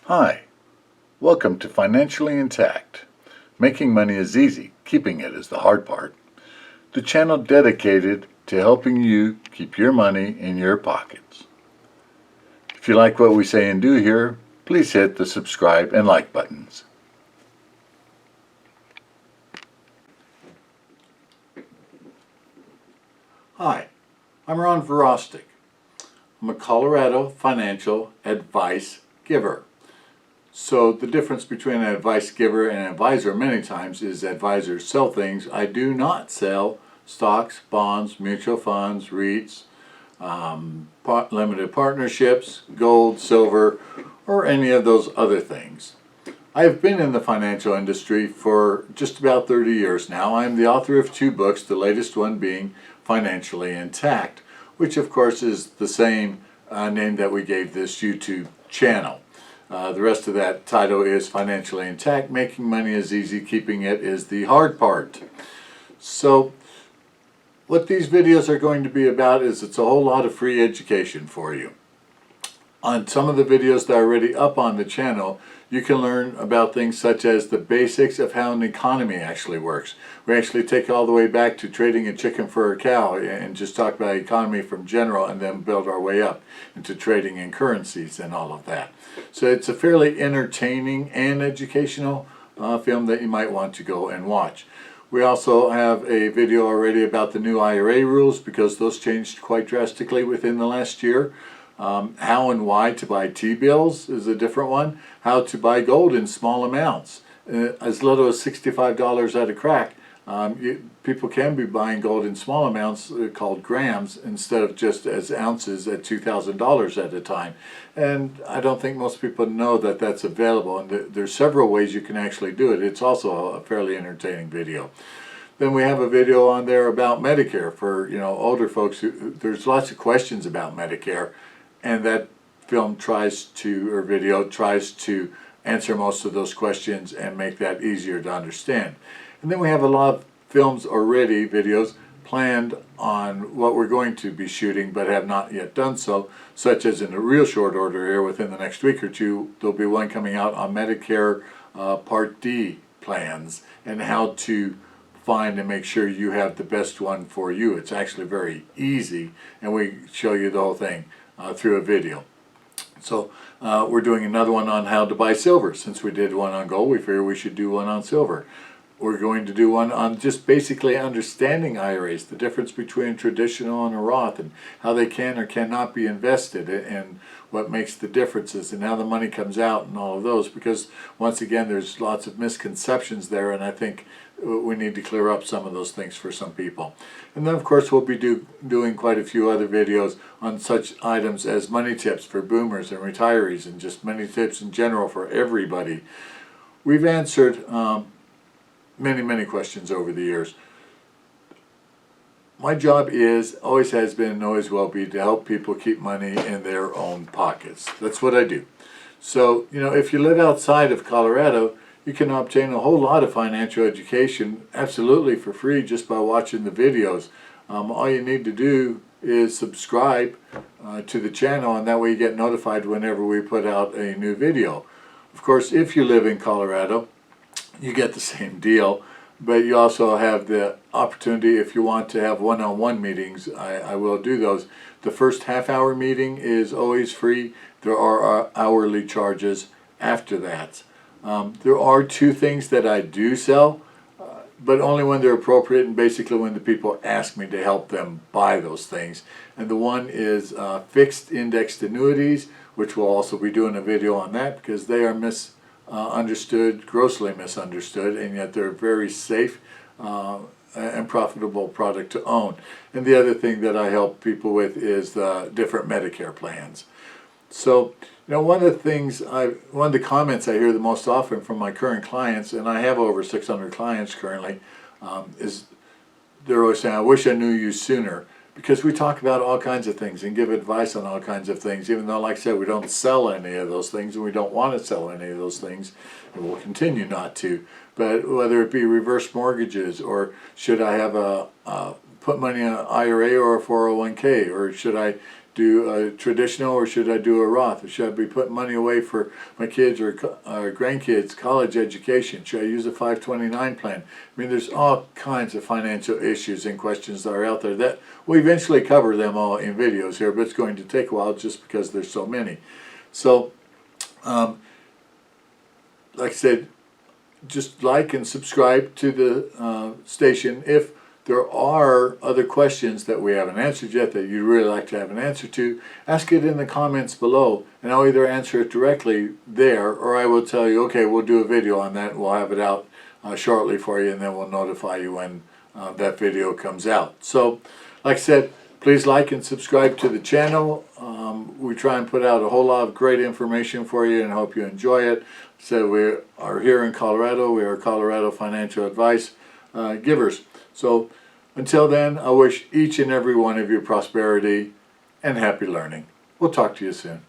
Hi, welcome to Financially Intact. Making money is easy, keeping it is the hard part. The channel dedicated to helping you keep your money in your pockets. If you like what we say and do here, please hit the subscribe and like buttons. Hi, I'm Ron Verostic. I'm a Colorado financial advice giver. So the difference between an advice giver and an advisor many times is advisors sell things. I do not sell stocks, bonds, mutual funds, REITs, limited partnerships, gold, silver, or any of those other things. I have been in the financial industry for just about 30 years now. I am the author of 2 books, the latest one being Financially Intact, which of course is the same name that we gave this YouTube channel. The rest of that title is Financially Intact. Making money is easy, keeping it is the hard part. So what these videos are going to be about is it's a whole lot of free education for you. On some of the videos that are already up on the channel, you can learn about things such as the basics of how an economy actually works. We actually take all the way back to trading a chicken for a cow and just talk about economy from general and then build our way up into trading in currencies and all of that. So it's a fairly entertaining and educational film that you might want to go and watch. We also have a video already about the new IRA rules because those changed quite drastically within the last year. How and why to buy T-bills is a different one. How to buy gold in small amounts. As little as $65 at a crack. People can be buying gold in small amounts called grams instead of just as ounces at $2,000 at a time. And I don't think most people know that that's available. And there's several ways you can actually do it. It's also a fairly entertaining video. Then we have a video on there about Medicare for older folks. There's lots of questions about Medicare. And that film video tries to answer most of those questions and make that easier to understand. And then we have a lot of videos planned on what we're going to be shooting but have not yet done so, such as in a real short order here within the next week or two, there'll be one coming out on Medicare Part D plans and how to find and make sure you have the best one for you. It's actually very easy, and we show you the whole thing through a video. So we're doing another one on how to buy silver. Since we did one on gold, we figure we should do one on silver. We're going to do one on just basically understanding IRAs, the difference between traditional and a Roth, and how they can or cannot be invested, and what makes the differences, and how the money comes out, and all of those. Because once again, there's lots of misconceptions there, and I think we need to clear up some of those things for some people. And then of course we'll be doing quite a few other videos on such items as money tips for boomers and retirees, and just money tips in general for everybody. We've answered many questions over the years. My job always has been, and always will be, to help people keep money in their own pockets. That's what I do. So, if you live outside of Colorado, you can obtain a whole lot of financial education absolutely for free just by watching the videos. All you need to do is subscribe to the channel, and that way you get notified whenever we put out a new video. Of course, if you live in Colorado, you get the same deal, but you also have the opportunity, if you want to have one-on-one meetings, I will do those. The first half-hour meeting is always free. There are hourly charges after that. There are 2 things that I do sell, but only when they're appropriate, and basically when the people ask me to help them buy those things. And the one is fixed indexed annuities, which we'll also be doing a video on that, because they are grossly misunderstood, and yet they're a very safe and profitable product to own. And the other thing that I help people with is the different Medicare plans. So, one of the comments I hear the most often from my current clients, and I have over 600 clients currently, is they're always saying, "I wish I knew you sooner." Because we talk about all kinds of things and give advice on all kinds of things, even though, like I said, we don't sell any of those things, and we don't want to sell any of those things, and we'll continue not to. But whether it be reverse mortgages, or should I have put money in an IRA or a 401k, or should I do a traditional or should I do a Roth? Or should I be putting money away for my kids or grandkids' college education? Should I use a 529 plan? I mean, there's all kinds of financial issues and questions that are out there that we eventually cover them all in videos here, but it's going to take a while just because there's so many. So, like I said, just like and subscribe to the station. If there are other questions that we haven't answered yet that you'd really like to have an answer to, ask it in the comments below, and I'll either answer it directly there, or I will tell you, okay, we'll do a video on that, and we'll have it out shortly for you, and then we'll notify you when that video comes out. So, like I said, please like and subscribe to the channel. We try and put out a whole lot of great information for you, and hope you enjoy it. So we are here in Colorado. We are Colorado Financial Advice Givers. So until then, I wish each and every one of you prosperity and happy learning. We'll talk to you soon.